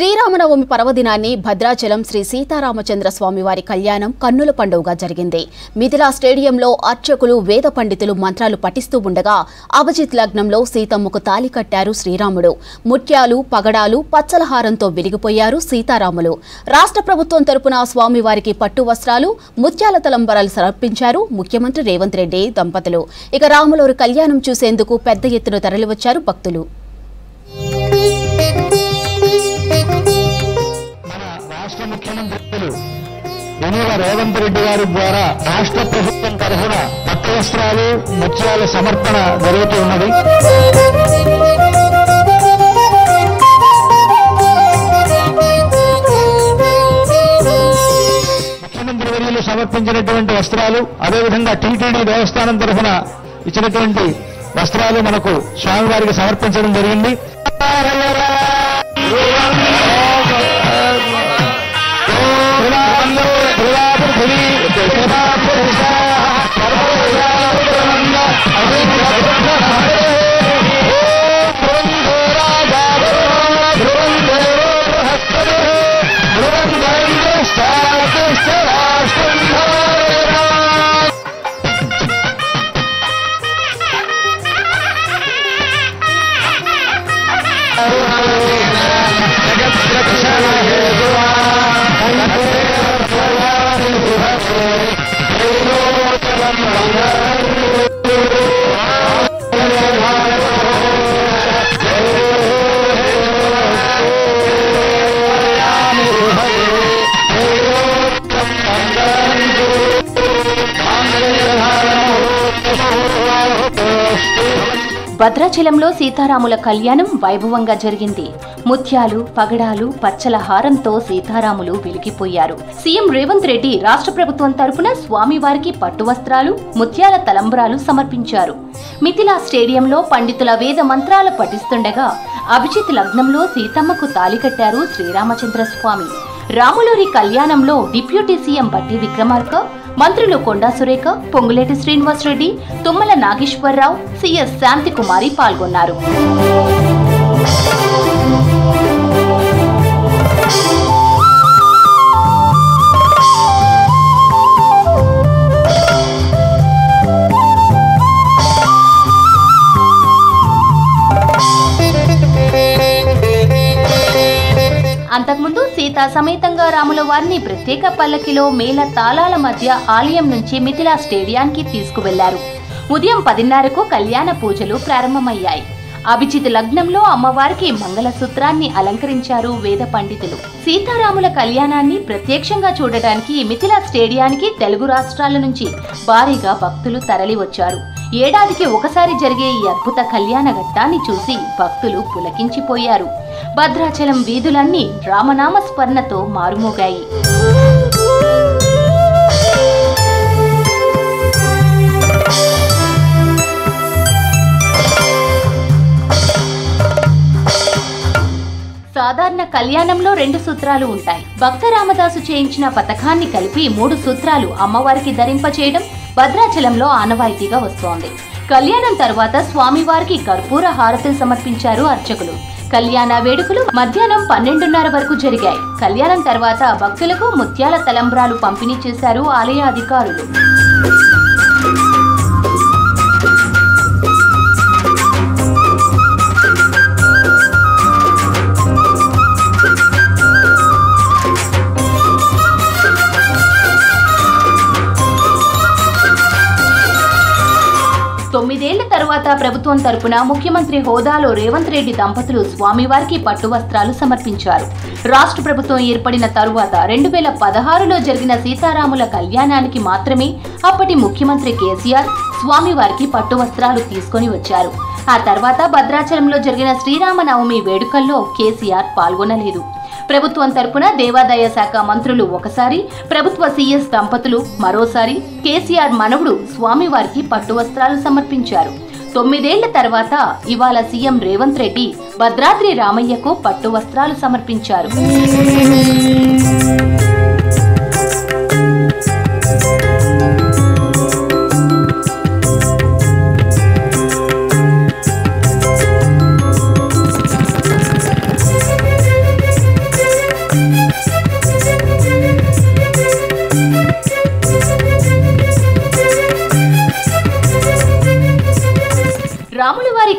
శ్రీరామనవమి పర్వదినాన్ని భద్రాచలం శ్రీ సీతారామచంద్ర స్వామి వారి కళ్యాణం కన్నుల పండుగగా జరిగింది. మిథిలా స్టేడియంలో అర్చకులు వేద పండితులు మంత్రాలు పఠిస్తూ ఉండగా అభిజిత్ లగ్నంలో సీతమ్మకు తాళి కట్టారు శ్రీరాముడు. ముత్యాలు పగడాలు పచ్చలహారంతో వెలిగిపోయారు సీతారాములు. రాష్ట్ర ప్రభుత్వం తరపున స్వామివారికి పట్టు వస్త్రాలు ముత్యాల తలంబరాలు సమర్పించారు ముఖ్యమంత్రి రేవంత్ రెడ్డి దంపతులు. ఇక రాములవారి కళ్యాణం చూసేందుకు పెద్ద ఎత్తున తరలివచ్చారు భక్తులు. రాష్ట్ర ముఖ్యమంత్రులు రేవంత్ రెడ్డి గారి ద్వారా రాష్ట్ర ప్రభుత్వం తరఫున పట్టు వస్త్రాలు ముత్యాల సమర్పణ జరుగుతూ ఉన్నది. ముఖ్యమంత్రి వర్యులు సమర్పించినటువంటి వస్త్రాలు, అదేవిధంగా టీటీడీ దేవస్థానం తరఫున ఇచ్చినటువంటి వస్త్రాలు మనకు స్వామివారికి సమర్పించడం జరిగింది. భద్రాచలంలో సీతారాముల కళ్యాణం వైభవంగా జరిగింది. ముత్యాలు పగడాలు పచ్చల హారంతో సీతారాములు వెలిగిపోయారు. సీఎం రేవంత్ రెడ్డి రాష్ట్ర ప్రభుత్వం తరపున స్వామివారికి పట్టు వస్త్రాలు ముత్యాల తలంబ్రాలు సమర్పించారు. మిథిలా స్టేడియంలో పండితుల వేద మంత్రాలు పఠిస్తుండగా అభిజిత్ లగ్నంలో సీతమ్మకు తాళి కట్టారు శ్రీరామచంద్ర స్వామి. రాములవారి కళ్యాణంలో డిప్యూటీ సీఎం బట్టి విక్రమార్క, మంత్రులు కొండా సురేఖ, పొంగులేటి శ్రీనివాసరెడ్డి, తుమ్మల నాగేశ్వరరావు, సిఎస్ శాంతికుమారి పాల్గొన్నారు. అంతకుముందు సీతా సమేతంగా రాముల వారిని ప్రత్యేక పల్లకిలో మేళ తాళాల మధ్య ఆలయం నుంచి మిథిలా స్టేడియానికి తీసుకువెళ్లారు. ఉదయం 10:30కు కళ్యాణ పూజలు ప్రారంభమయ్యాయి. అభిజిత్ లగ్నంలో అమ్మవారికి మంగళసూత్రాన్ని అలంకరించారు వేద పండితులు. సీతారాముల కళ్యాణాన్ని ప్రత్యక్షంగా చూడటానికి మిథిలా స్టేడియానికి తెలుగు రాష్ట్రాల నుంచి భారీగా భక్తులు తరలివచ్చారు. ఏడాదికి ఒకసారి జరిగే ఈ అద్భుత కళ్యాణ ఘట్టాన్ని చూసి భక్తులు పులకించిపోయారు. భద్రాచలం వీధులన్నీ రామనామ స్మరణతో మారుమోగాయి. సాధారణ కళ్యాణంలో 2 సూత్రాలు ఉంటాయి. భక్త రామదాసు చేయించిన పథకాన్ని కలిపి 3 సూత్రాలు అమ్మవారికి ధరింపచేయడం భద్రాచలంలో ఆనవాయితీగా వస్తోంది. కళ్యాణం తర్వాత స్వామివారికి కర్పూర హారతులు సమర్పించారు అర్చకులు. కళ్యాణ వేడుకలు మధ్యాహ్నం 12:30 వరకు జరిగాయి. కళ్యాణం తర్వాత భక్తులకు ముత్యాల తలంబ్రాలు పంపిణీ చేశారు ఆలయ అధికారులు. తొమ్మిదేళ్ల తర్వాత ప్రభుత్వం తరపున ముఖ్యమంత్రి హోదాలో రేవంత్ రెడ్డి దంపతులు స్వామివారికి పట్టు వస్త్రాలు సమర్పించారు. రాష్ట్ర ప్రభుత్వం ఏర్పడిన తరువాత 2016లో జరిగిన సీతారాముల కళ్యాణానికి మాత్రమే అప్పటి ముఖ్యమంత్రి కేసీఆర్ స్వామివారికి పట్టు వస్త్రాలు తీసుకొని వచ్చారు. ఆ తర్వాత భద్రాచలంలో జరిగిన శ్రీరామనవమి వేడుకల్లో కేసీఆర్ పాల్గొనలేదు. ప్రభుత్వం తరపున దేవాదాయ శాఖ మంత్రులు ఒకసారి, ప్రభుత్వ సీఎస్ దంపతులు మరోసారి కేసీఆర్ మనవడు స్వామివారికి పట్టు వస్త్రాలు సమర్పించారు. 9 ఏళ్ల తర్వాత ఇవాళ సీఎం రేవంత్ రెడ్డి భద్రాద్రి రామయ్యకు పట్టు వస్త్రాలు సమర్పించారు.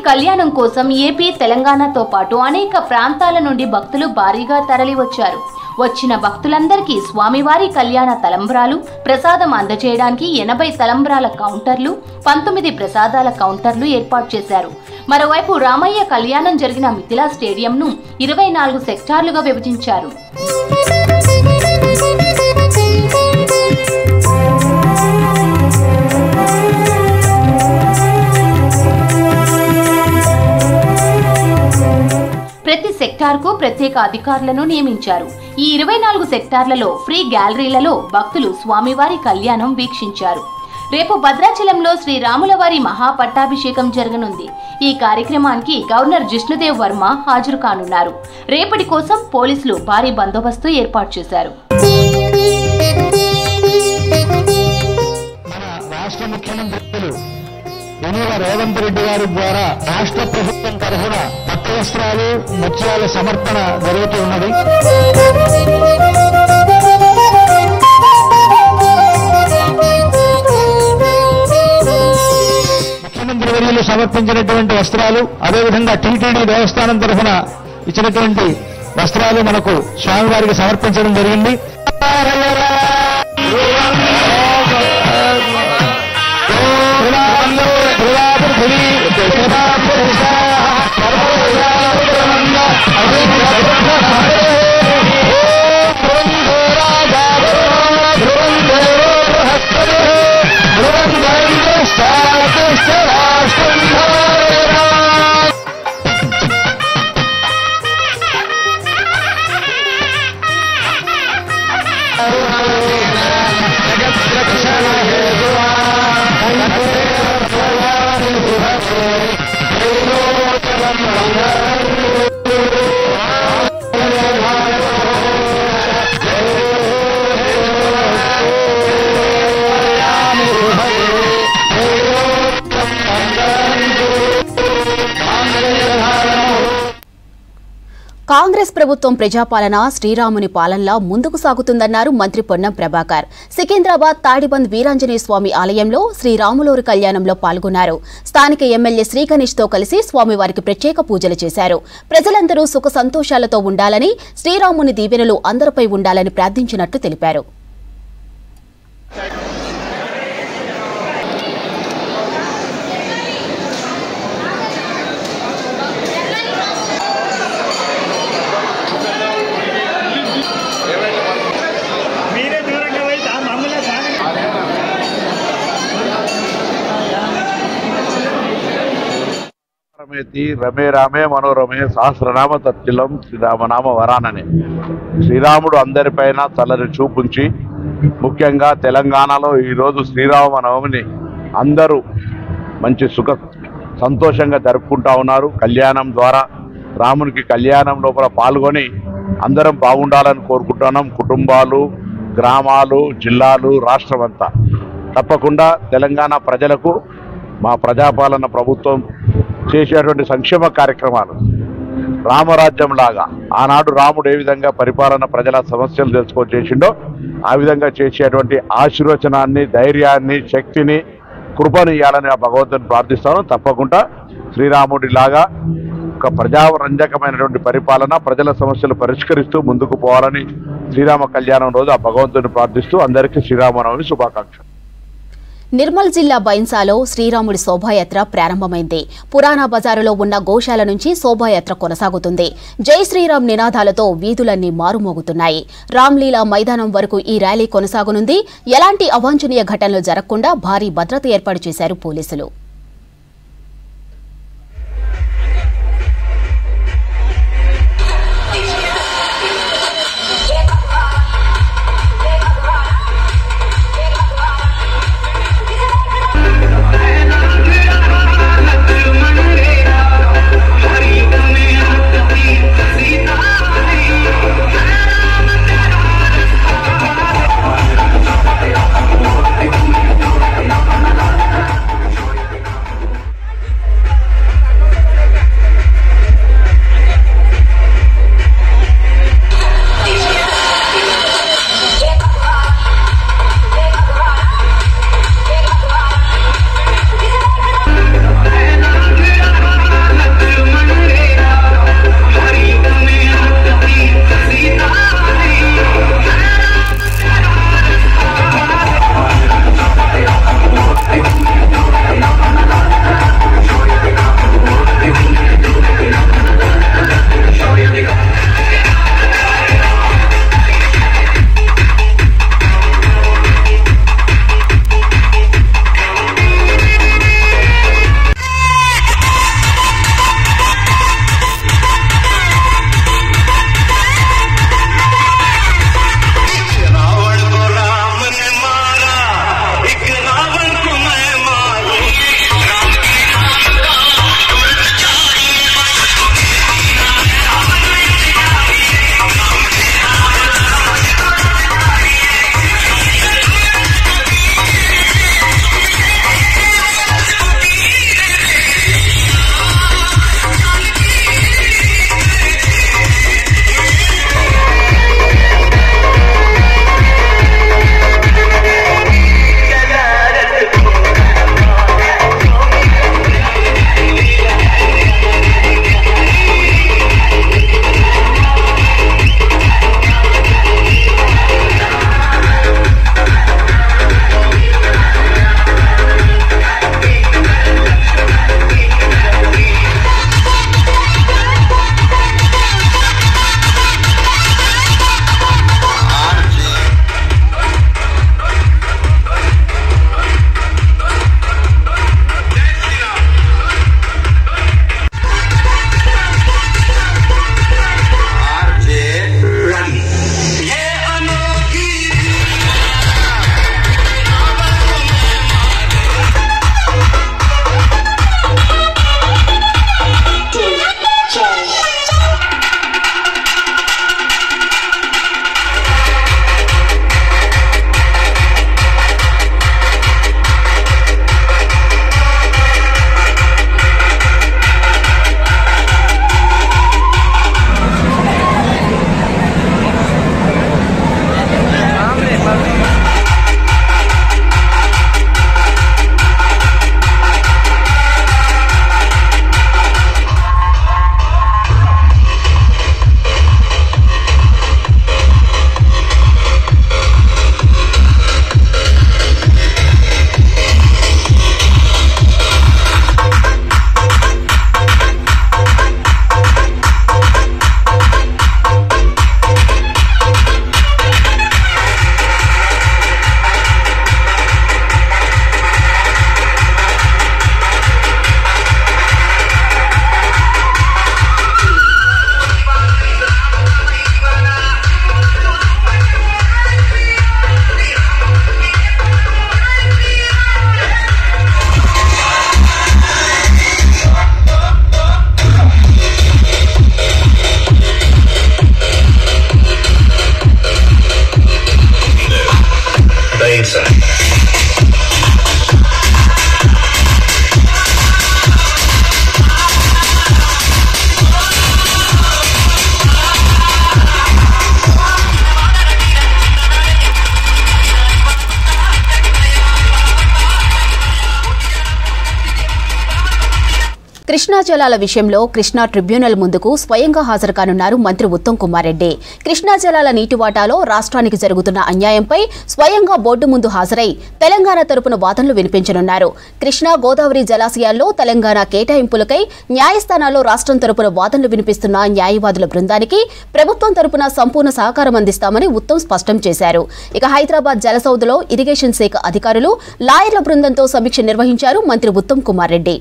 కళ్యాణం కోసం ఏపీ, తెలంగాణతో పాటు అనేక ప్రాంతాల నుండి భక్తులు భారీగా తరలివచ్చారు. వచ్చిన భక్తులందరికీ స్వామివారి కళ్యాణ తలంబ్రాలు, ప్రసాదం అందజేయడానికి 80 తలంబ్రాల కౌంటర్లు, 19 ప్రసాదాల కౌంటర్లు ఏర్పాటు చేశారు. మరోవైపు రామయ్య కళ్యాణం జరిగిన మిథిలా స్టేడియంను 24 సెక్టార్లుగా విభజించారు. ప్రతి సెక్టార్కు ప్రత్యేక అధికారులను నియమించారు. ఈ 24 సెక్టార్లలో ఫ్రీ గ్యాలరీలలో భక్తులు స్వామివారి కళ్యాణం వీక్షించారు. రేపు భద్రాచలంలో శ్రీరాములవారి మహాపట్టాభిషేకం జరగనుంది. ఈ కార్యక్రమానికి గవర్నర్ జిష్ణుదేవ్ వర్మ హాజరు కానున్నారు. రేపటి కోసం పోలీసులు భారీ బందోబస్తు ఏర్పాటు చేశారు. రాష్ట్ర ముఖ్యమంత్రులు రేవంత్ రెడ్డి గారి ద్వారా రాష్ట్ర ప్రభుత్వం తరఫున పట్టు వస్త్రాలు, ముత్యాల సమర్పణ జరుగుతూ ఉన్నది. ముఖ్యమంత్రి వర్యులు సమర్పించినటువంటి వస్త్రాలు, అదేవిధంగా టీటీడీ దేవస్థానం తరఫున ఇచ్చినటువంటి వస్త్రాలు మనకు స్వామివారికి సమర్పించడం జరిగింది. కాంగ్రెస్ ప్రభుత్వం ప్రజాపాలన శ్రీరాముని పాలనలా ముందుకు సాగుతుందన్నారు మంత్రి పొన్నం ప్రభాకర్. సికింద్రాబాద్ తాడిబంద్ వీరాంజనేయ స్వామి ఆలయంలో శ్రీరాములవారి కళ్యాణంలో పాల్గొన్నారు. స్థానిక ఎమ్మెల్యే శ్రీగణేష్తో కలిసి స్వామివారికి ప్రత్యేక పూజలు చేశారు. ప్రజలందరూ సుఖ సంతోషాలతో ఉండాలని, శ్రీరాముని దీవెనలు అందరిపై ఉండాలని ప్రార్థించినట్లు తెలిపారు. రమే రామే మనోరమే సహస్రనామ తత్తిలం శ్రీరామనామ వరానని. శ్రీరాముడు అందరిపైన చల్లని చూపుంచి, ముఖ్యంగా తెలంగాణలో ఈరోజు శ్రీరామనవమిని అందరూ మంచి సుఖ సంతోషంగా జరుపుకుంటా ఉన్నారు. కళ్యాణం ద్వారా రామునికి కళ్యాణం లోపల పాల్గొని అందరం బాగుండాలని కోరుకుంటున్నాం. కుటుంబాలు, గ్రామాలు, జిల్లాలు, రాష్ట్రం అంతా. తప్పకుండా తెలంగాణ ప్రజలకు మా ప్రజాపాలన ప్రభుత్వం చేసేటువంటి సంక్షేమ కార్యక్రమాలు రామరాజ్యం లాగా, ఆనాడు రాముడు ఏ విధంగా పరిపాలన ప్రజల సమస్యలు తెలుసుకొని చేసిండో ఆ విధంగా చేసేటువంటి ఆశీర్వచనాన్ని, ధైర్యాన్ని, శక్తిని, కృపను ఇవ్వాలని ఆ భగవంతుని ప్రార్థిస్తాను. తప్పకుండా శ్రీరాముడిలాగా ఒక ప్రజారంజకమైనటువంటి పరిపాలన, ప్రజల సమస్యలు పరిష్కరిస్తూ ముందుకు పోవాలని శ్రీరామ కళ్యాణం రోజు ఆ భగవంతుని ప్రార్థిస్తూ అందరికీ శ్రీరామనవమి శుభాకాంక్షలు. నిర్మల్ జిల్లా బైన్సాలో శ్రీరాముడి శోభాయాత్ర ప్రారంభమైంది. పురాణా బజారులో ఉన్న గోశాల నుంచి శోభాయాత్ర కొనసాగుతుంది. జై శ్రీరామ్ నినాదాలతో వీధులన్నీ మారుమోగుతున్నాయి. రామ్లీలా మైదానం వరకు ఈ ర్యాలీ కొనసాగనుంది. ఎలాంటి అవాంఛనీయ ఘటనలు జరగకుండా భారీ భద్రత ఏర్పాటు చేశారు పోలీసులు. కృష్ణా జలాల విషయంలో కృష్ణా ట్రిబ్యునల్ ముందుకు స్వయంగా హాజరు కానున్నారు మంత్రి ఉత్తమ్ కుమార్ రెడ్డి. కృష్ణా జలాల నీటి వాటాలో రాష్ట్రానికి జరుగుతున్న అన్యాయంపై స్వయంగా బోర్డు ముందు హాజరై తెలంగాణ తరపున వాదనలు వినిపించనున్నారు. కృష్ణా గోదావరి జలాశయాల్లో తెలంగాణ కేటాయింపులకై న్యాయస్థానాల్లో రాష్ట్రం తరపున వాదనలు వినిపిస్తున్న న్యాయవాదుల బృందానికి ప్రభుత్వం తరపున సంపూర్ణ సహకారం అందిస్తామని ఉత్తమ్ స్పష్టం చేశారు. ఇక హైదరాబాద్ జలసౌధలో ఇరిగేషన్ శాఖ అధికారులు లాయర్ల బృందంతో సమీక్ష నిర్వహించారు మంత్రి ఉత్తమ్ కుమార్ రెడ్డి.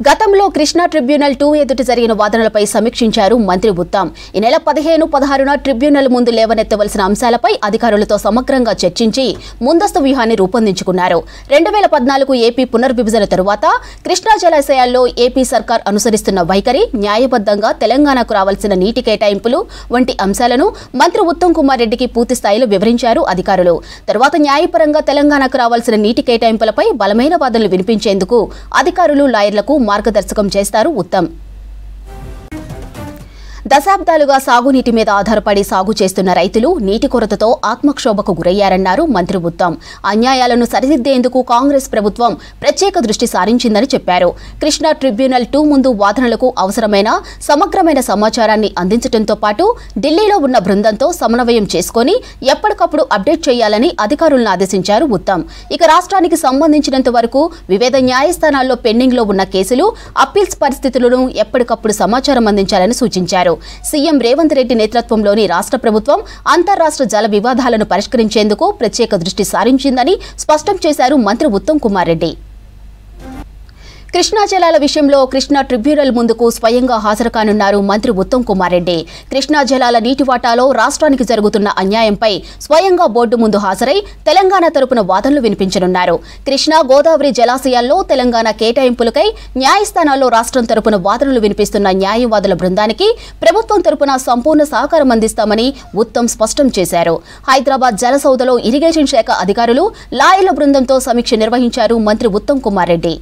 గతంలో కృష్ణా ట్రిబ్యునల్ 2 ఎదుట జరిగిన వాదనలపై సమీక్షించారు మంత్రి ఉత్తమ్. ఈ నెల 15, 16న ట్రిబ్యునల్ ముందు లేవనెత్తవలసిన అంశాలపై అధికారులతో సమగ్రంగా చర్చించి ముందస్తు వ్యూహాన్ని రూపొందించుకున్నారు. 2014 ఏపీ పునర్విభజన తరువాత కృష్ణా జలాశయాల్లో ఏపీ సర్కార్ అనుసరిస్తున్న వైఖరి, న్యాయబద్ధంగా తెలంగాణకు రావాల్సిన నీటి కేటాయింపులు వంటి అంశాలను మంత్రి ఉత్తమ్ కుమార్ రెడ్డికి పూర్తి స్థాయిలో వివరించారు అధికారులు. తర్వాత న్యాయపరంగా తెలంగాణకు రావాల్సిన నీటి కేటాయింపులపై బలమైన వాదనలు వినిపించేందుకు అధికారులు, లాయర్లకు మార్గదర్శకం చేస్తారు ఉత్తమ్. దశాబ్దాలుగా సాగునీటి మీద ఆధారపడి సాగు చేస్తున్న రైతులు నీటి కొరతతో ఆత్మక్షోభకు గురయ్యారన్నారు మంత్రి ఉత్తమ్. అన్యాయాలను సరిదిద్దేందుకు కాంగ్రెస్ ప్రభుత్వం ప్రత్యేక దృష్టి సారించిందని చెప్పారు. కృష్ణా ట్రిబ్యునల్ 2 ముందు వాదనలకు అవసరమైన సమగ్రమైన సమాచారాన్ని అందించడంతో పాటు ఢిల్లీలో ఉన్న బృందంతో సమన్వయం చేసుకుని ఎప్పటికప్పుడు అప్డేట్ చేయాలని అధికారులను ఆదేశించారు ఉత్తమ్. ఇక రాష్ట్రానికి సంబంధించినంత వరకు వివిధ న్యాయస్థానాల్లో పెండింగ్లో ఉన్న కేసులు, అప్పీల్స్ పరిస్థితులను ఎప్పటికప్పుడు సమాచారం అందించాలని సూచించారు. సీఎం రేవంత్ రెడ్డి నేతృత్వంలోని రాష్ట్ర ప్రభుత్వం అంతర్రాష్ట్ర జల వివాదాలను పరిష్కరించేందుకు ప్రత్యేక దృష్టి సారించిందని స్పష్టం చేశారు మంత్రి ఉత్తమ్ కుమార్ రెడ్డి. కృష్ణా జలాల విషయంలో కృష్ణా ట్రిబ్యునల్ ముందుకు స్వయంగా హాజరు కానున్నారు మంత్రి ఉత్తమ్ కుమార్ రెడ్డి. కృష్ణా జలాల నీటి వాటాలో రాష్ట్రానికి జరుగుతున్న అన్యాయంపై స్వయంగా బోర్డు ముందు హాజరై తెలంగాణ తరపున వాదనలు వినిపించనున్నారు. కృష్ణా గోదావరి జలాశయాల్లో తెలంగాణ కేటాయింపులకై న్యాయస్థానాల్లో రాష్ట్రం తరపున వాదనలు వినిపిస్తున్న న్యాయవాదుల బృందానికి ప్రభుత్వం తరపున సంపూర్ణ సహకారం అందిస్తామని ఉత్తమ్ స్పష్టం చేశారు. హైదరాబాద్ జలసౌధలో ఇరిగేషన్ శాఖ అధికారులు, లాయర్ల బృందంతో సమీక్ష నిర్వహించారు మంత్రి ఉత్తమ్ కుమార్ రెడ్డి.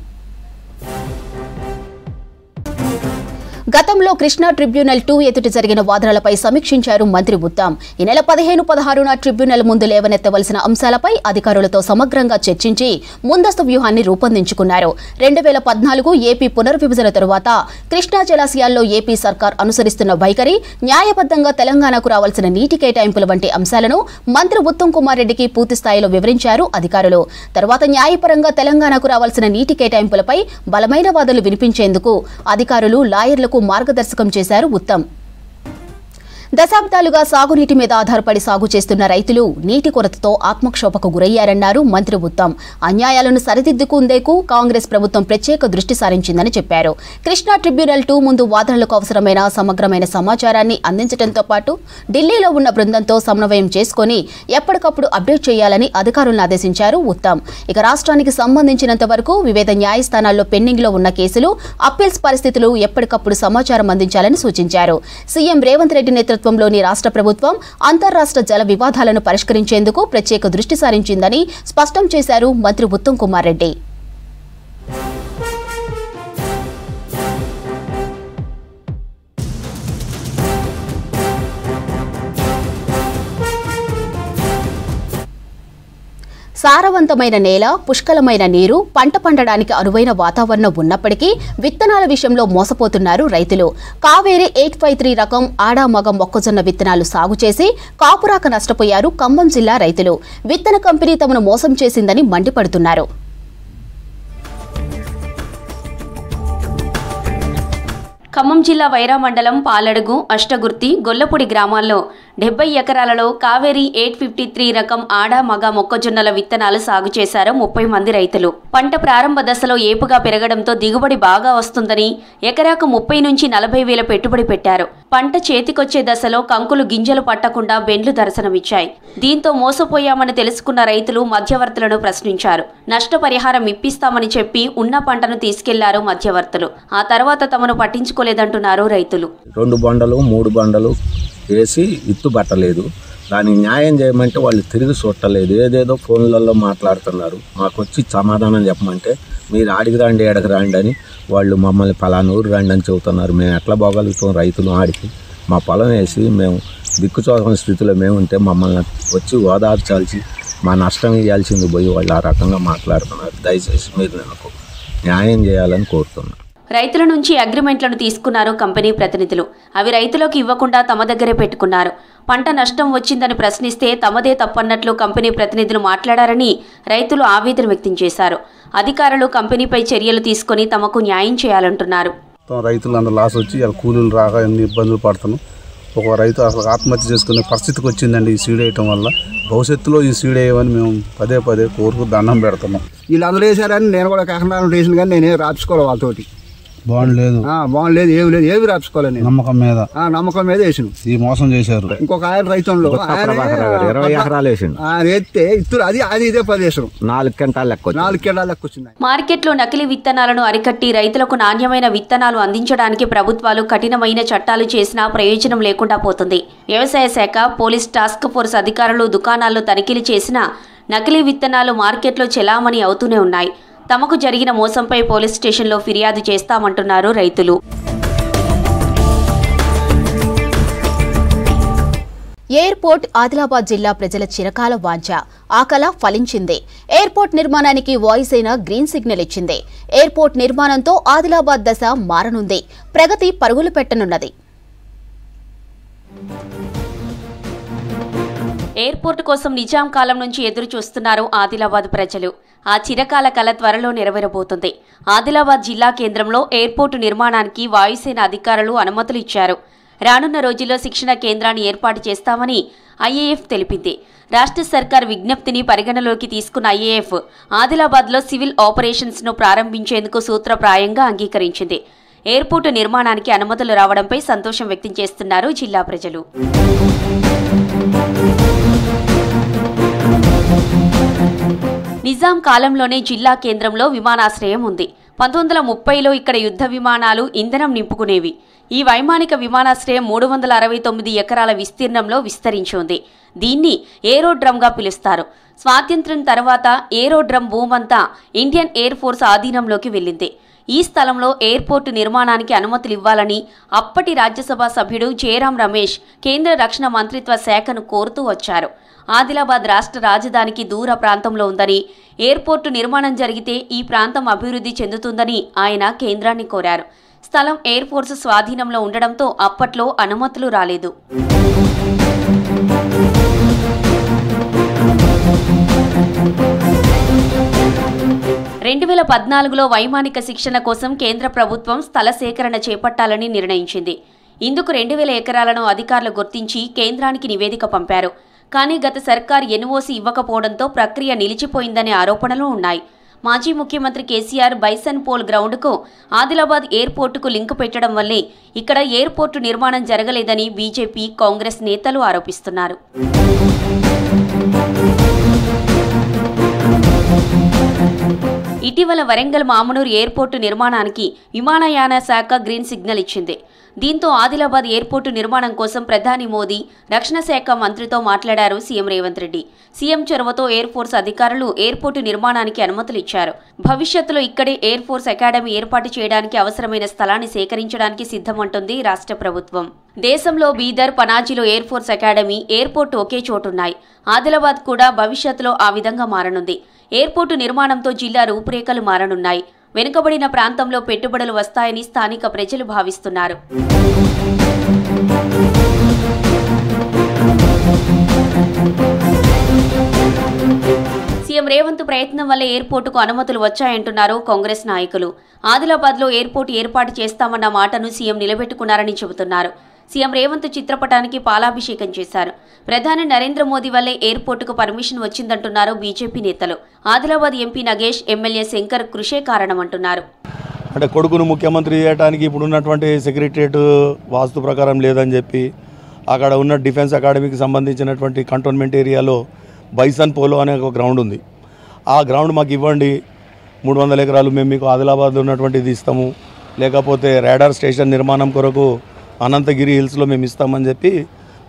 గతంలో కృష్ణా ట్రిబ్యునల్ 2 ఎదుట జరిగిన వాదనలపై సమీక్షించారు మంత్రి ఉత్తమ్. ఈ నెల 15, 16న ట్రిబ్యునల్ ముందు లేవనెత్తవలసిన అంశాలపై అధికారులతో సమగ్రంగా చర్చించి ముందస్తు వ్యూహాన్ని రూపొందించుకున్నారు. 2014 ఏపీ పునర్విభజన తరువాత కృష్ణా జలాశయాల్లో ఏపీ సర్కార్ అనుసరిస్తున్న వైఖరి, న్యాయబద్ధంగా తెలంగాణకు రావాల్సిన నీటి కేటాయింపుల వంటి అంశాలను మంత్రి ఉత్తమ్ కుమార్ రెడ్డికి పూర్తి స్థాయిలో వివరించారు అధికారులు. తర్వాత న్యాయపరంగా తెలంగాణకు రావాల్సిన నీటి కేటాయింపులపై బలమైన వాదనలు వినిపించేందుకు అధికారులు, లాయర్లకు మార్గదర్శకం చేశారు ఉత్తమ్. దశాబ్దాలుగా సాగునీటి మీద ఆధారపడి సాగు చేస్తున్న రైతులు నీటి కొరతతో ఆత్మక్షోభకు గురయ్యారన్నారు మంత్రి ఉత్తమ్. అన్యాయాలను సరిదిద్దుకుందేకు కాంగ్రెస్ ప్రభుత్వం ప్రత్యేక దృష్టి సారించిందని చెప్పారు. కృష్ణా ట్రిబ్యునల్ 2 ముందు వాదనలకు అవసరమైన సమగ్రమైన సమాచారాన్ని అందించడంతో పాటు ఢిల్లీలో ఉన్న బృందంతో సమన్వయం చేసుకుని ఎప్పటికప్పుడు అప్డేట్ చేయాలని అధికారులను ఆదేశించారు ఉత్తమ్. ఇక రాష్ట్రానికి సంబంధించినంత వరకు వివిధ న్యాయస్థానాల్లో పెండింగ్లో ఉన్న కేసులు, అప్పీల్స్ పరిస్థితులు ఎప్పటికప్పుడు సమాచారం అందించాలని సూచించారు. సీఎం రేవంత్ రెడ్డి నేతృత్వంలోని రాష్ట్ర ప్రభుత్వం అంతర్రాష్ట్ర జల వివాదాలను పరిష్కరించేందుకు ప్రత్యేక దృష్టి సారించిందని స్పష్టం చేశారు మంత్రి ఉత్తమ్ కుమార్ రెడ్డి. సారవంతమైన నేల, పుష్కలమైన నీరు, పంట పండడానికి అనువైన వాతావరణం ఉన్నప్పటికీ విత్తనాల విషయంలో మోసపోతున్నారు రైతులు. కావేరి 853 రకం ఆడామగ మొక్కజొన్న విత్తనాలు సాగు చేసి కాపురాక నష్టపోయారు ఖమ్మం జిల్లా రైతులు. విత్తన కంపెనీ తమను మోసం చేసిందని మండిపడుతున్నారు. ఖమ్మం జిల్లా వైరా మండలం పాలడుగు, అష్టగుర్తి, గొల్లపూడి గ్రామాల్లో 70 ఎకరాలలో కావేరి 853 రకం ఆడా మగ మొక్కజొన్నల విత్తనాలు సాగు చేశారు 30 మంది రైతులు. పంట ప్రారంభ దశలో ఏపుగా పెరగడంతో దిగుబడి బాగా వస్తుందని ఎకరాకు 30 నుంచి 40 వేల పెట్టుబడి పెట్టారు. పంట చేతికొచ్చే దశలో కంకులు గింజలు పట్టకుండా బెండ్లు దర్శనమిచ్చాయి. దీంతో మోసపోయామని తెలుసుకున్న రైతులు మధ్యవర్తులను ప్రశ్నించారు. నష్టపరిహారం ఇప్పిస్తామని చెప్పి ఉన్న పంటను తీసుకెళ్లారు మధ్యవర్తులు. ఆ తర్వాత తమను పట్టించుకోలేదంటున్నారు రైతులు. 2 బండలు 3 బండలు వేసి ఇత్తు పట్టలేదు. దానికి న్యాయం చేయమంటే వాళ్ళు తిరిగి చూడలేదు. ఏదేదో ఫోన్లలో మాట్లాడుతున్నారు. మాకు వచ్చి సమాధానం చెప్పమంటే మీరు ఆడికి రండి, ఎడకి రండి అని వాళ్ళు మమ్మల్ని పలానూరు రండి అని చెబుతున్నారు. మేము ఎట్లా పోగలుగుతాం రైతులు ఆడికి? మా పొలం వేసి మేము దిక్కుచోకని స్థితిలో మేము ఉంటే మమ్మల్ని వచ్చి ఓదార్చాల్సి మా నష్టం ఇవ్వాల్సింది పోయి వాళ్ళు ఆ రకంగా మాట్లాడుతున్నారు. దయచేసి మీరు నాకు న్యాయం చేయాలని కోరుతున్నాను. రైతుల నుంచి అగ్రిమెంట్లను తీసుకున్నారు కంపెనీ ప్రతినిధులు. అవి రైతులకు ఇవ్వకుండా తమ దగ్గరే పెట్టుకున్నారు. పంట నష్టం వచ్చిందని ప్రశ్నిస్తే తమదే తప్పన్నట్లు కంపెనీ ప్రతినిధులు మాట్లాడారని రైతులు ఆవేదన వ్యక్తం చేశారు. అధికారులు కంపెనీపై చర్యలు తీసుకుని తమకు న్యాయం చేయాలంటున్నారు. రైతులు అందరూ లాస్ వచ్చి కూలీలు రాక ఎన్ని ఇబ్బందులు పడుతున్నాం. ఒక రైతు అసలు ఆత్మహత్య చేసుకునే పరిస్థితికి వచ్చిందండి ఈ సీడ్ వేయటం వల్ల. భవిష్యత్తులో ఈ సీడ్ వేయమని మేము పదే పదే కోరుకు దండం పెడుతున్నాం. వీళ్ళందరూ వేసారని నేను కూడా కాకినాడ వేసిన కానీ నేనే రాపించుకోవాలి వాళ్ళతోటి. బాగుండలేదు, బాగుండలేదు, ఏమి లేదు, ఏమి రాపించుకోవాలి. నమ్మకం మీద వేసిన ఈ మోసం చేశారు. ఇంకొక ఆయన రైతుల్లో 20 ఎకరాలు వేసిండు. ఆయన ఎత్తే ఇత్తులు అది ఇదే ప్రదేశం 4 క్వింటాల లెక్క వచ్చింది. మార్కెట్లో నకిలీ విత్తనాలను అరికట్టి రైతులకు నాణ్యమైన విత్తనాలు అందించడానికి ప్రభుత్వాలు కఠినమైన చట్టాలు చేసినా ప్రయోజనం లేకుండా పోతుంది. వ్యవసాయ శాఖ, పోలీస్ టాస్క్ ఫోర్స్ అధికారులు దుకాణాల్లో తనిఖీలు చేసినా నకిలీ విత్తనాలు మార్కెట్లో చెలామణి అవుతూనే ఉన్నాయి. తమకు జరిగిన మోసంపై పోలీస్ స్టేషన్లో ఫిర్యాదు చేస్తామంటున్నారు రైతులు. ఎయిర్పోర్ట్ ఆదిలాబాద్ జిల్లా ప్రజల చిరకాల వాంఛ. ఆ కల ఫలించింది. ఎయిర్పోర్ట్ నిర్మాణానికి వాయుసేన గ్రీన్ సిగ్నల్ ఇచ్చింది. ఎయిర్పోర్ట్ నిర్మాణంతో ఆదిలాబాద్ దశ మారనుంది. ప్రగతి పరుగులు పెట్టనున్నది. ఎయిర్పోర్టు కోసం నిజాం కాలం నుంచి ఎదురు చూస్తున్నారు ఆదిలాబాద్ ప్రజలు. ఆ చిరకాల కల త్వరలో నెరవేరబోతుంది. ఆదిలాబాద్ జిల్లా కేంద్రంలో ఎయిర్పోర్టు నిర్మాణానికి వాయుసేన అధికారులు అనుమతులు ఇచ్చారు. రానున్న రోజుల్లో శిక్షణ కేంద్రాన్ని ఏర్పాటు చేస్తామని ఐఏఎఫ్ తెలిపింది. రాష్ట్ర సర్కార్ విజ్ఞప్తిని పరిగణలోకి తీసుకున్న ఐఏఎఫ్ ఆదిలాబాద్లో సివిల్ ఆపరేషన్స్ను ప్రారంభించేందుకు సూత్రప్రాయంగా అంగీకరించింది. ఎయిర్పోర్టు నిర్మాణానికి అనుమతులు రావడంపై సంతోషం వ్యక్తం చేస్తున్నారు జిల్లా ప్రజలు. నిజాం కాలంలోనే జిల్లా కేంద్రంలో విమానాశ్రయం ఉంది. 1930లో ఇక్కడ యుద్ధ విమానాలు ఇంధనం నింపుకునేవి. ఈ వైమానిక విమానాశ్రయం 369 ఎకరాల విస్తీర్ణంలో విస్తరించి ఉంది. దీన్ని ఏరోడ్రమ్గా పిలుస్తారు. స్వాతంత్ర్యం తర్వాత ఏరోడ్రమ్ భూమంతా ఇండియన్ ఎయిర్ ఫోర్స్ ఆధీనంలోకి వెళ్ళింది. ఈ స్థలంలో ఎయిర్పోర్టు నిర్మాణానికి అనుమతులు ఇవ్వాలని అప్పటి రాజ్యసభ సభ్యుడు జయరాం రమేష్ కేంద్ర రక్షణ మంత్రిత్వ శాఖను కోరుతూ వచ్చారు. ఆదిలాబాద్ రాష్ట్ర రాజధానికి దూర ప్రాంతంలో ఉందని, ఎయిర్పోర్టు నిర్మాణం జరిగితే ఈ ప్రాంతం అభివృద్ధి చెందుతుందని ఆయన కేంద్రాన్ని కోరారు. స్థలం ఎయిర్ ఫోర్స్ స్వాధీనంలో ఉండడంతో అప్పట్లో అనుమతులు రాలేదు. 2014లో వైమానిక శిక్షణ కోసం కేంద్ర ప్రభుత్వం స్థల సేకరణ చేపట్టాలని నిర్ణయించింది. ఇందుకు 2000 ఎకరాలను అధికారులు గుర్తించి కేంద్రానికి నివేదిక పంపారు. కానీ గత సర్కార్ ఎన్ఓసీ ఇవ్వకపోవడంతో ప్రక్రియ నిలిచిపోయిందనే ఆరోపణలు ఉన్నాయి. మాజీ ముఖ్యమంత్రి కేసీఆర్ బైసన్ పోల్ గ్రౌండ్కు ఆదిలాబాద్ ఎయిర్పోర్టుకు లింకు పెట్టడం వల్లే ఇక్కడ ఎయిర్పోర్టు నిర్మాణం జరగలేదని బీజేపీ, కాంగ్రెస్ నేతలు ఆరోపిస్తున్నారు. ఇటీవల వరంగల్ మామునూర్ ఎయిర్పోర్టు నిర్మాణానికి విమానయాన శాఖ గ్రీన్ సిగ్నల్ ఇచ్చింది. దీంతో ఆదిలాబాద్ ఎయిర్పోర్టు నిర్మాణం కోసం ప్రధాని మోదీ రక్షణ శాఖ మంత్రితో మాట్లాడారు సీఎం రేవంత్ రెడ్డి. సీఎం చొరవతో ఎయిర్ ఫోర్స్ అధికారులు ఎయిర్పోర్టు నిర్మాణానికి అనుమతులు ఇచ్చారు. భవిష్యత్తులో ఇక్కడే ఎయిర్ ఫోర్స్ అకాడమీ ఏర్పాటు చేయడానికి అవసరమైన స్థలాన్ని సేకరించడానికి సిద్ధమంటుంది రాష్ట్ర ప్రభుత్వం. దేశంలో బీదర్, పనాజీలో ఎయిర్ ఫోర్స్ అకాడమీ, ఎయిర్పోర్టు ఒకే చోటున్నాయి. ఆదిలాబాద్ కూడా భవిష్యత్తులో ఆ విధంగా మారనుంది. ఎయిర్పోర్టు నిర్మాణంతో జిల్లా రూపురేఖలు మారనున్నాయి. వెనుకబడిన ప్రాంతంలో పెట్టుబడులు వస్తాయని స్థానిక ప్రజలు భావిస్తున్నారు. సీఎం రేవంత్ ప్రయత్నం వల్ల ఎయిర్పోర్టుకు అనుమతులు వచ్చాయంటున్నారు కాంగ్రెస్ నాయకులు. ఆదిలాబాద్లో ఎయిర్పోర్టు ఏర్పాటు చేస్తామన్న మాటను సీఎం నిలబెట్టుకున్నారని చెబుతున్నారు. సీఎం రేవంత్ చిత్రపటానికి పాలాభిషేకం చేశారు. ప్రధాని నరేంద్ర మోదీ వల్లే ఎయిర్పోర్టుకు పర్మిషన్ వచ్చిందంటున్నారు బీజేపీ నేతలు. ఆదిలాబాద్ ఎంపీ నగేష్, ఎమ్మెల్యే శంకర్ కృషే కారణమంటున్నారు. అంటే కొడుకును ముఖ్యమంత్రి చేయడానికి ఇప్పుడున్నటువంటి సెక్రటరియట్ వాస్తు ప్రకారం లేదని చెప్పి అక్కడ ఉన్న డిఫెన్స్ అకాడమీకి సంబంధించినటువంటి కంటోన్మెంట్ ఏరియాలో బైసన్ పోలో అనే ఒక గ్రౌండ్ ఉంది. ఆ గ్రౌండ్ మాకు ఇవ్వండి, 300 ఎకరాలు మేము మీకు ఆదిలాబాద్లో ఉన్నటువంటిది ఇస్తాము, లేకపోతే రాడార్ స్టేషన్ నిర్మాణం కొరకు అనంతగిరి హిల్స్లో మేము ఇస్తామని చెప్పి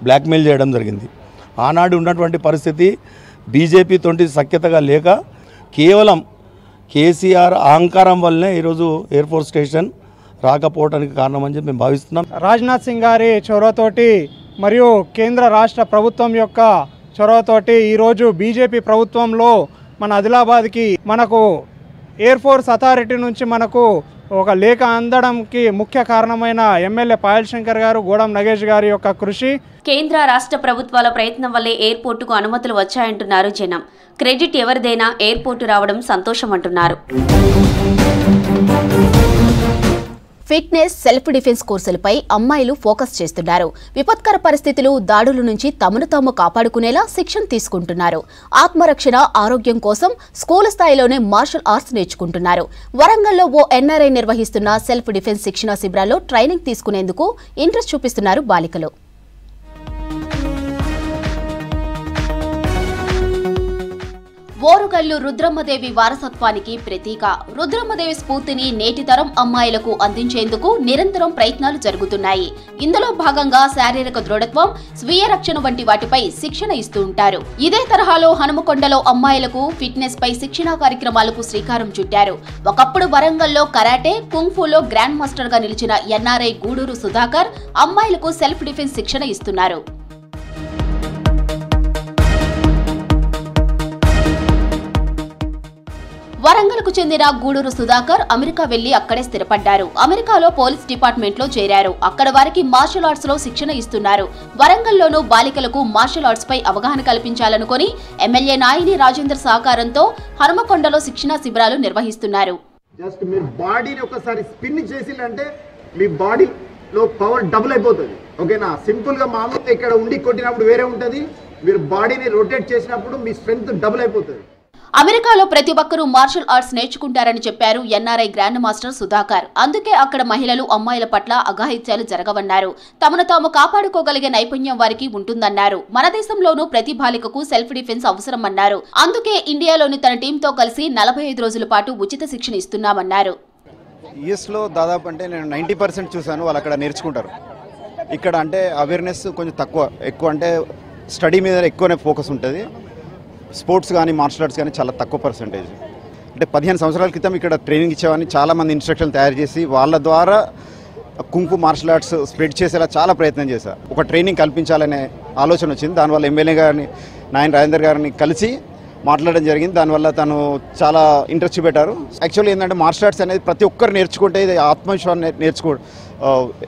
బ్లాక్మెయిల్ చేయడం జరిగింది. ఆనాడు ఉన్నటువంటి పరిస్థితి బీజేపీ తోటి సఖ్యతగా లేక కేవలం కేసీఆర్ అహంకారం వల్లనే ఈరోజు ఎయిర్ ఫోర్స్ స్టేషన్ రాకపోవడానికి కారణం అని చెప్పి మేము భావిస్తున్నాం. రాజ్నాథ్ సింగ్ గారి చొరవతోటి మరియు కేంద్ర రాష్ట్ర ప్రభుత్వం యొక్క చొరవతోటి ఈరోజు బీజేపీ ప్రభుత్వంలో మన ఆదిలాబాద్కి మనకు ఎయిర్ ఫోర్స్ అథారిటీ నుంచి మనకు ఒక లేఖ అందడానికి ముఖ్య కారణమైన ఎమ్మెల్యే పాయల్ శంకర్ గారు, గోడం నగేష్ గారి యొక్క కృషి. కేంద్ర రాష్ట్ర ప్రభుత్వాల ప్రయత్నం వల్లే ఎయిర్పోర్టుకు అనుమతులు వచ్చాయంటున్నారు జనం. క్రెడిట్ ఎవరిదైనా ఎయిర్పోర్టు రావడం సంతోషం అంటున్నారు. ఫిట్నెస్, సెల్ఫ్ డిఫెన్స్ కోర్సులపై అమ్మాయిలు ఫోకస్ చేస్తున్నారు. విపత్కర పరిస్థితులు, దాడుల నుంచి తమను తాము కాపాడుకునేలా శిక్షణ తీసుకుంటున్నారు. ఆత్మరక్షణ, ఆరోగ్యం కోసం స్కూల్ స్థాయిలోనే మార్షల్ ఆర్ట్స్ నేర్చుకుంటున్నారు. వరంగల్లో ఓ ఎన్ఆర్ఐ నిర్వహిస్తున్న సెల్ఫ్ డిఫెన్స్ శిక్షణ శిబిరాల్లో ట్రైనింగ్ తీసుకునేందుకు ఇంట్రెస్ట్ చూపిస్తున్నారు బాలికలు. ఓరుగల్లు రుద్రమ్మదేవి వారసత్వానికి ప్రతీక. రుద్రమ్మదేవి స్ఫూర్తిని నేటి తరం అమ్మాయిలకు అందించేందుకు నిరంతరం ప్రయత్నాలు జరుగుతున్నాయి. ఇందులో భాగంగా శారీరక దృఢత్వం, స్వీయ రక్షణ వంటి వాటిపై శిక్షణ ఇస్తూ ఉంటారు. ఇదే తరహాలో హనుమకొండలో అమ్మాయిలకు ఫిట్నెస్ పై శిక్షణా కార్యక్రమాలకు శ్రీకారం చుట్టారు. ఒకప్పుడు వరంగల్లో కరాటే, కుంగ్ఫూలో గ్రాండ్ మాస్టర్ గా నిలిచిన ఎన్ఆర్ఐ గూడూరు సుధాకర్ అమ్మాయిలకు సెల్ఫ్ డిఫెన్స్ శిక్షణ ఇస్తున్నారు. వరంగల్కు చెందిన గూడూరు సుధాకర్ అమెరికా వెళ్లి అక్కడే స్థిరపడ్డారు. అమెరికాలో పోలీస్ డిపార్ట్మెంట్ లో చేరారు. అక్కడ వారికి మార్షల్ ఆర్ట్స్ లో శిక్షణ ఇస్తున్నారు. వరంగల్లోనూ బాలికలకు మార్షల్ ఆర్ట్స్ పై అవగాహన కల్పించాలనుకుని ఎమ్మెల్యే నాయిని రాజేందర్ సహకారంతో హనుమకొండలో శిక్షణా శిబిరాలు నిర్వహిస్తున్నారు. జస్ట్ మీరు బాడీని ఒకసారి స్పిన్ చేసిందంటే మీ బాడీలో పవర్ డబుల్ అయిపోతుంది. ఓకేనా? సింపుల్ గా మామూలుగా ఇక్కడ ఉండి కొట్టినప్పుడు వేరే ఉంటుంది. మీరు బాడీని రొటేట్ చేసినప్పుడు మీ స్ట్రెంగ్త్ డబుల్ అయిపోతుంది. అమెరికాలో ప్రతి ఒక్కరూ మార్షల్ ఆర్ట్స్ నేర్చుకుంటారని చెప్పారు ఎన్ఆర్ఐ గ్రాండ్ మాస్టర్ సుధాకర్. అందుకే అక్కడ మహిళలు, అమ్మాయిల పట్ల అఘాయిత్యాలు జరగవన్నారు. తమను తాము కాపాడుకోగలిగే నైపుణ్యం వారికి ఉంటుందన్నారు. మన దేశంలోనూ ప్రతి బాలికకు సెల్ఫ్ డిఫెన్స్ అవసరమన్నారు. అందుకే ఇండియాలోని తన టీంతో కలిసి 45 రోజుల పాటు ఉచిత శిక్షణ ఇస్తున్నామన్నారు. యూఎస్లో దాదాపు అంటే నేను 90% చూశాను, వాళ్ళు అక్కడ నేర్చుకుంటారు. ఇక్కడ అంటే అవేర్నెస్ కొంచెం తక్కువ, ఎక్కువ అంటే స్టడీ మీద ఎక్కువనే ఫోకస్ ఉంటుంది. స్పోర్ట్స్ కానీ మార్షల్ ఆర్ట్స్ కానీ చాలా తక్కువ పర్సెంటేజ్. అంటే 15 సంవత్సరాల క్రితం ఇక్కడ ట్రైనింగ్ ఇచ్చేవాడిని. చాలామంది ఇన్స్ట్రక్షన్ తయారు చేసి వాళ్ళ ద్వారా కుంఫు మార్షల్ ఆర్ట్స్ స్ప్రెడ్ చేసేలా చాలా ప్రయత్నం చేశారు. ఒక ట్రైనింగ్ కల్పించాలనే ఆలోచన వచ్చింది. దానివల్ల ఎమ్మెల్యే గారిని, నాయన రాజేందర్ గారిని కలిసి మాట్లాడడం జరిగింది. దానివల్ల తను చాలా ఇంట్రెస్ట్ చూపెట్టారు. యాక్చువల్లీ ఏంటంటే మార్షల్ ఆర్ట్స్ అనేది ప్రతి ఒక్కరు నేర్చుకుంటే ఇది ఆత్మవిశ్వాసం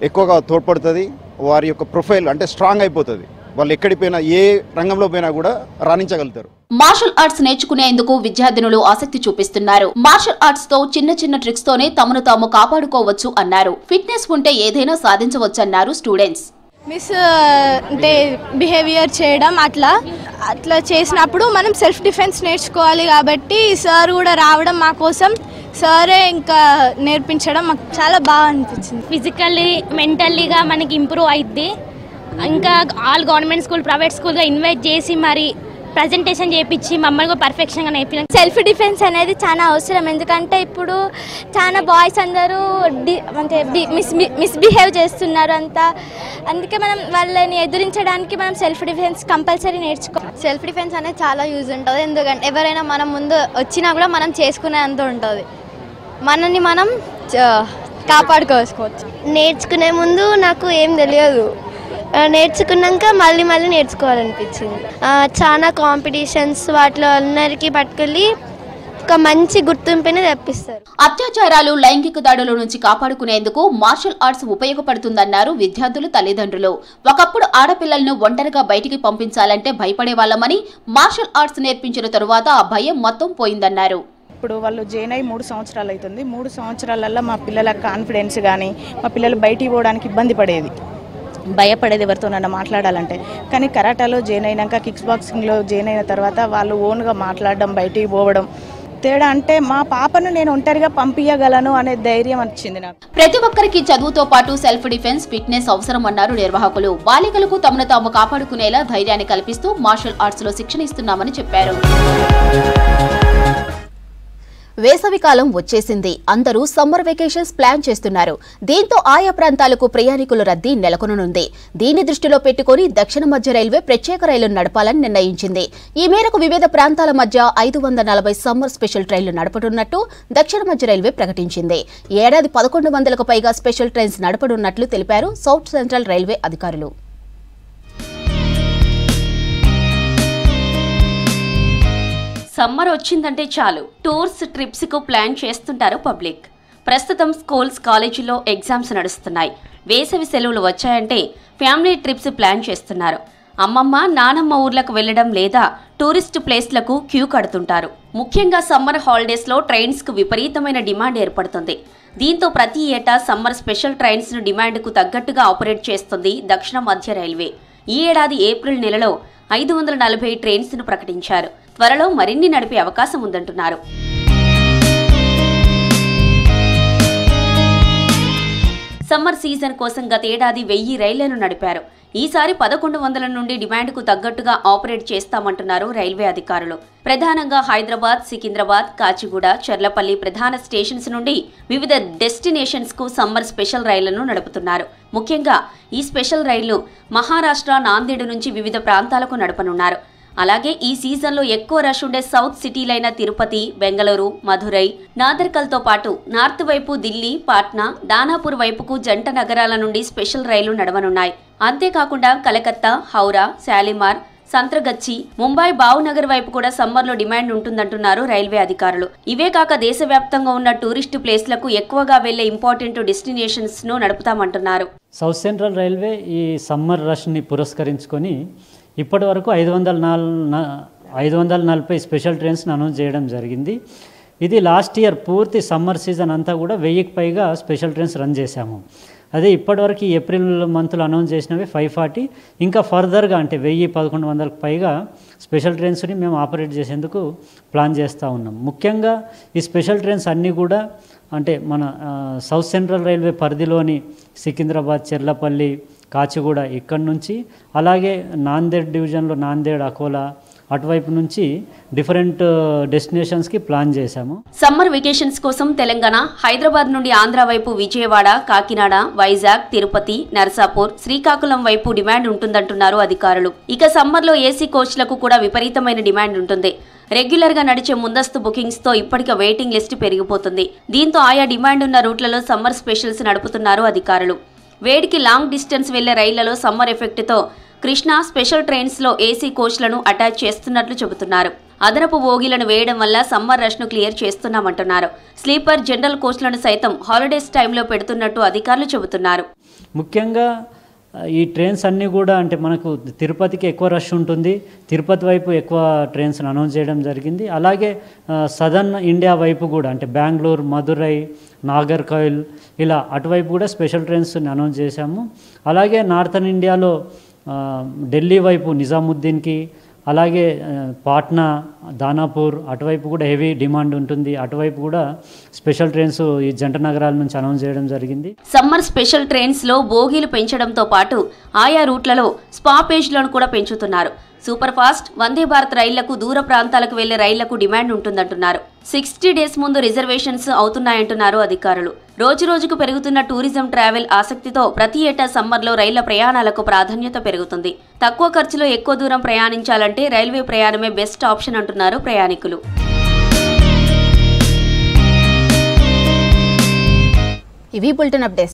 ఎక్కువగా తోడ్పడుతుంది. వారి యొక్క ప్రొఫైల్ అంటే స్ట్రాంగ్ అయిపోతుంది. వాళ్ళు ఎక్కడికి పోయినా, ఏ రంగంలో పోయినా కూడా రాణించగలుగుతారు. మార్షల్ ఆర్ట్స్ నేర్చుకునేందుకు విద్యార్థినులు ఆసక్తి చూపిస్తున్నారు. మార్షల్ ఆర్ట్స్ తో చిన్న చిన్న ట్రిక్స్ తోనే తమను తాము కాపాడుకోవచ్చు అన్నారు. ఫిట్నెస్ ఉంటే ఏదైనా సాధించవచ్చన్నారు స్టూడెంట్స్. మిస్ అంటే బిహేవియర్ చేయడం అట్లా చేసినప్పుడు మనం సెల్ఫ్ డిఫెన్స్ నేర్చుకోవాలి. కాబట్టి సార్ కూడా రావడం మా కోసం, సారే ఇంకా నేర్పించడం మాకు చాలా బాగా అనిపించింది. ఫిజికల్లీ, మెంటల్లీగా మనకి ఇంప్రూవ్ అయింది. ఇంకా ఆల్ గవర్నమెంట్ స్కూల్, ప్రైవేట్ స్కూల్గా ఇన్వైట్ చేసి మరి ప్రజెంటేషన్ చేయించి మమ్మల్ని కూడా పర్ఫెక్షన్గా నేర్పిన. సెల్ఫ్ డిఫెన్స్ అనేది చాలా అవసరం. ఎందుకంటే ఇప్పుడు చాలా బాయ్స్ అందరూ అంటే మిస్బిహేవ్ చేస్తున్నారు అంతా. అందుకే మనం వాళ్ళని ఎదురించడానికి మనం సెల్ఫ్ డిఫెన్స్ కంపల్సరీ నేర్చుకోవాలి. సెల్ఫ్ డిఫెన్స్ అనేది చాలా యూజ్ ఉంటుంది. ఎందుకంటే ఎవరైనా మనం ముందు వచ్చినా కూడా మనం చేసుకునే అంత ఉంటుంది. మనల్ని మనం కాపాడుకోవచ్చు. నేర్చుకునే ముందు నాకు ఏం తెలియదు, నేర్చుకున్నాక మళ్ళీ నేర్చుకోవాలనిపించింది. చాలా కాంపిటీషన్స్ వాటిలో అందరికీ పట్టుకెళ్ళి ఒక మంచి గుర్తింపుని తెప్పిస్తారు. అత్యాచారాలు, లైంగిక దాడుల నుంచి కాపాడుకునేందుకు మార్షల్ ఆర్ట్స్ ఉపయోగపడుతుందన్నారు విద్యార్థులు, తల్లిదండ్రులు. ఒకప్పుడు ఆడపిల్లలను ఒంటరిగా బయటికి పంపించాలంటే భయపడేవాళ్లమని మార్షల్ ఆర్ట్స్ నేర్పించిన తరువాత ఆ భయం మొత్తం పోయిందన్నారు. ఇప్పుడు వాళ్ళు జాయిన్ అయ్యి 3 సంవత్సరాలు అవుతుంది. 3 సంవత్సరాలలో మా పిల్లల కాన్ఫిడెన్స్ కానీ, మా పిల్లలు బయటికి పోవడానికి ఇబ్బంది పడేది, భయపడేది ఎవరితోనన్నా మాట్లాడాలంటే. కానీ కరాటాలో జాయిన్ అయినాక, కిక్స్ బాక్సింగ్లో జాయిన్ అయిన తర్వాత వాళ్ళు ఓన్గా మాట్లాడడం, బయటికి పోవడం తేడా. అంటే మా పాపను నేను ఒంటరిగా పంపించగలను అనే ధైర్యం వచ్చింది నాకు. ప్రతి ఒక్కరికి చదువుతో పాటు సెల్ఫ్ డిఫెన్స్, ఫిట్నెస్ అవసరమన్నారు నిర్వాహకులు. బాలికలకు తమను తాము కాపాడుకునేలా ధైర్యాన్ని కల్పిస్తూ మార్షల్ ఆర్ట్స్ లో శిక్షణ ఇస్తున్నామని చెప్పారు. వేసవికాలం వచ్చేసింది. అందరూ సమ్మర్ వెకేషన్స్ ప్లాన్ చేస్తున్నారు. దీంతో ఆయా ప్రాంతాలకు ప్రయాణికుల రద్దీ నెలకొననుంది. దీన్ని దృష్టిలో పెట్టుకుని దక్షిణ మధ్య రైల్వే ప్రత్యేక రైళ్లు నడపాలని నిర్ణయించింది. ఈ మేరకు వివిధ ప్రాంతాల మధ్య 540 సమ్మర్ స్పెషల్ ట్రైన్లు నడపనున్నట్టు దక్షిణ మధ్య రైల్వే ప్రకటించింది. ఏడాది 1100కు పైగా స్పెషల్ ట్రైన్స్ నడపనున్నట్లు తెలిపారు సౌత్ సెంట్రల్ రైల్వే అధికారులు. సమ్మర్ వచ్చిందంటే చాలు టూర్స్ ట్రిప్స్కు ప్లాన్ చేస్తుంటారు పబ్లిక్. ప్రస్తుతం స్కూల్స్ కాలేజీల్లో ఎగ్జామ్స్ నడుస్తున్నాయి. వేసవి సెలవులు వచ్చాయంటే ఫ్యామిలీ ట్రిప్స్ ప్లాన్ చేస్తున్నారు. అమ్మమ్మ నానమ్మ ఊర్లకు వెళ్లడం లేదా టూరిస్ట్ ప్లేస్లకు క్యూ కడుతుంటారు. ముఖ్యంగా సమ్మర్ హాలిడేస్లో ట్రైన్స్కు విపరీతమైన డిమాండ్ ఏర్పడుతుంది. దీంతో ప్రతి ఏటా సమ్మర్ స్పెషల్ ట్రైన్స్ను డిమాండ్కు తగ్గట్టుగా ఆపరేట్ చేస్తుంది దక్షిణ మధ్య రైల్వే. ఈ ఏడాది ఏప్రిల్ నెలలో 540 ట్రైన్స్ను ప్రకటించారు. త్వరలో మరిన్ని నడిపే అవకాశం ఉందంటున్నారు. సమ్మర్ సీజన్ కోసం గతేడాది 1000 రైళ్లను నడిపారు. ఈసారి 1100 నుండి డిమాండ్కు తగ్గట్టుగా ఆపరేట్ చేస్తామంటున్నారు రైల్వే అధికారులు. ప్రధానంగా హైదరాబాద్, సికింద్రాబాద్, కాచిగూడ, చర్లపల్లి ప్రధాన స్టేషన్స్ నుండి వివిధ డెస్టినేషన్స్కు సమ్మర్ స్పెషల్ రైళ్లను నడుపుతున్నారు. ముఖ్యంగా ఈ స్పెషల్ రైళ్లు మహారాష్ట్ర, నాందేడ్ నుంచి వివిధ ప్రాంతాలకు నడపనున్నారు. అలాగే ఈ సీజన్లో ఎక్కువ రష్ ఉండే సౌత్ సిటీలైన తిరుపతి, బెంగళూరు, మధురై, నాదర్కల్తో పాటు నార్త్ వైపు ఢిల్లీ, పాట్నా, దానాపూర్ వైపుకు జంట నగరాల నుండి స్పెషల్ రైళ్లు నడవనున్నాయి. అంతేకాకుండా కలకత్తా, హౌరా, శాలిమార్, సంత్రగచ్చి, ముంబై, భావ్నగర్ వైపు కూడా సమ్మర్లో డిమాండ్ ఉంటుందంటున్నారు రైల్వే అధికారులు. ఇవే కాక దేశవ్యాప్తంగా ఉన్న టూరిస్టు ప్లేస్లకు ఎక్కువగా వెళ్లే ఇంపార్టెంట్ డెస్టినేషన్స్ ను నడుపుతామంటున్నారు. సౌత్ సెంట్రల్ రైల్వే ఈ సమ్మర్ రష్ని పురస్కరించుకొని ఇప్పటి వరకు 540 స్పెషల్ ట్రైన్స్ని అనౌన్స్ చేయడం జరిగింది. ఇది లాస్ట్ ఇయర్ పూర్తి సమ్మర్ సీజన్ అంతా కూడా 1000కి పైగా స్పెషల్ ట్రైన్స్ రన్ చేశాము. అదే ఇప్పటివరకు ఏప్రిల్ మంత్లో అనౌన్స్ చేసినవి 540, ఇంకా ఫర్దర్గా అంటే 1000-1100కి పైగా స్పెషల్ ట్రైన్స్ని మేము ఆపరేట్ చేసేందుకు ప్లాన్ చేస్తూ ఉన్నాం. ముఖ్యంగా ఈ స్పెషల్ ట్రైన్స్ అన్నీ కూడా అంటే మన సౌత్ సెంట్రల్ రైల్వే పరిధిలోని సికింద్రాబాద్, చెర్లపల్లి, కాచిగూడ ఇక్కడి నుంచి, అలాగే నాందేడ్ డివిజన్లో నాందేడ్, అకోలా అటువైపు నుంచి డిఫరెంట్ డెస్టినేషన్స్కి ప్లాన్ చేశాము. సమ్మర్ వెకేషన్స్ కోసం తెలంగాణ, హైదరాబాద్ నుండి ఆంధ్ర వైపు విజయవాడ, కాకినాడ, వైజాగ్, తిరుపతి, నర్సాపూర్, శ్రీకాకుళం వైపు డిమాండ్ ఉంటుందంటున్నారు అధికారులు. ఇక సమ్మర్లో ఏసీ కోచ్లకు కూడా విపరీతమైన డిమాండ్ ఉంటుంది. రెగ్యులర్ గా నడిచే ముందస్తు బుకింగ్స్ తో ఇప్పటికే వెయిటింగ్ లిస్ట్ పెరిగిపోతుంది. దీంతో ఆయా డిమాండ్ ఉన్న రూట్లలో సమ్మర్ స్పెషల్స్ నడుపుతున్నారు అధికారులు. వేడికి లాంగ్ డిస్టెన్స్ వెళ్లే రైళ్లలో సమ్మర్ ఎఫెక్ట్ తో కృష్ణా స్పెషల్ ట్రైన్స్ లో ఏసీ కోచ్లను అటాచ్ చేస్తున్నట్లు చెబుతున్నారు. అదనపు బోగీలను వేయడం వల్ల సమ్మర్ రష్ ను క్లియర్ చేస్తున్నామంటున్నారు. స్లీపర్, జనరల్ కోచ్లను సైతం హాలిడేస్ టైంలో పెడుతున్నట్టు అధికారులు చెబుతున్నారు. ముఖ్యంగా ఈ ట్రైన్స్ అన్నీ కూడా అంటే మనకు తిరుపతికి ఎక్కువ రష్ ఉంటుంది. తిరుపతి వైపు ఎక్కువ ట్రైన్స్ అనౌన్స్ చేయడం జరిగింది. అలాగే సదర్న్ ఇండియా వైపు కూడా అంటే బెంగళూరు, మధురై, నాగర్కైల్ ఇలా అటువైపు కూడా స్పెషల్ ట్రైన్స్ అనౌన్స్ చేశాము. అలాగే నార్థన్ ఇండియాలో ఢిల్లీ వైపు నిజాముద్దీన్కి, అలాగే పాట్నా, దానాపూర్ అటువైపు కూడా హెవీ డిమాండ్ ఉంటుంది. అటువైపు కూడా స్పెషల్ ట్రైన్స్ ఈ జంట నగరాల నుంచి అనౌన్స్ చేయడం జరిగింది. సమ్మర్ స్పెషల్ ట్రైన్స్ లో బోగీలు పెంచడంతో పాటు ఆయా రూట్లలో స్టాపేజ్లను కూడా పెంచుతున్నారు. సూపర్ ఫాస్ట్, వందే భారత్ రైళ్లకు దూర ప్రాంతాలకు వెళ్లే రైళ్లకు డిమాండ్ ఉంటుందంటున్నారు. 60 డేస్ ముందు రిజర్వేషన్స్ అవుతున్నాయంటున్నారు అధికారులు. రోజు రోజుకు పెరుగుతున్న టూరిజం ట్రావెల్ ఆసక్తితో ప్రతి ఏటా సమ్మర్లో రైళ్ల ప్రయాణాలకు ప్రాధాన్యత పెరుగుతుంది. తక్కువ ఖర్చులో ఎక్కువ దూరం ప్రయాణించాలంటే రైల్వే ప్రయాణమే బెస్ట్ ఆప్షన్ అంటున్నారు ప్రయాణికులు. ఇవి బులెటిన్ అప్డేట్స్.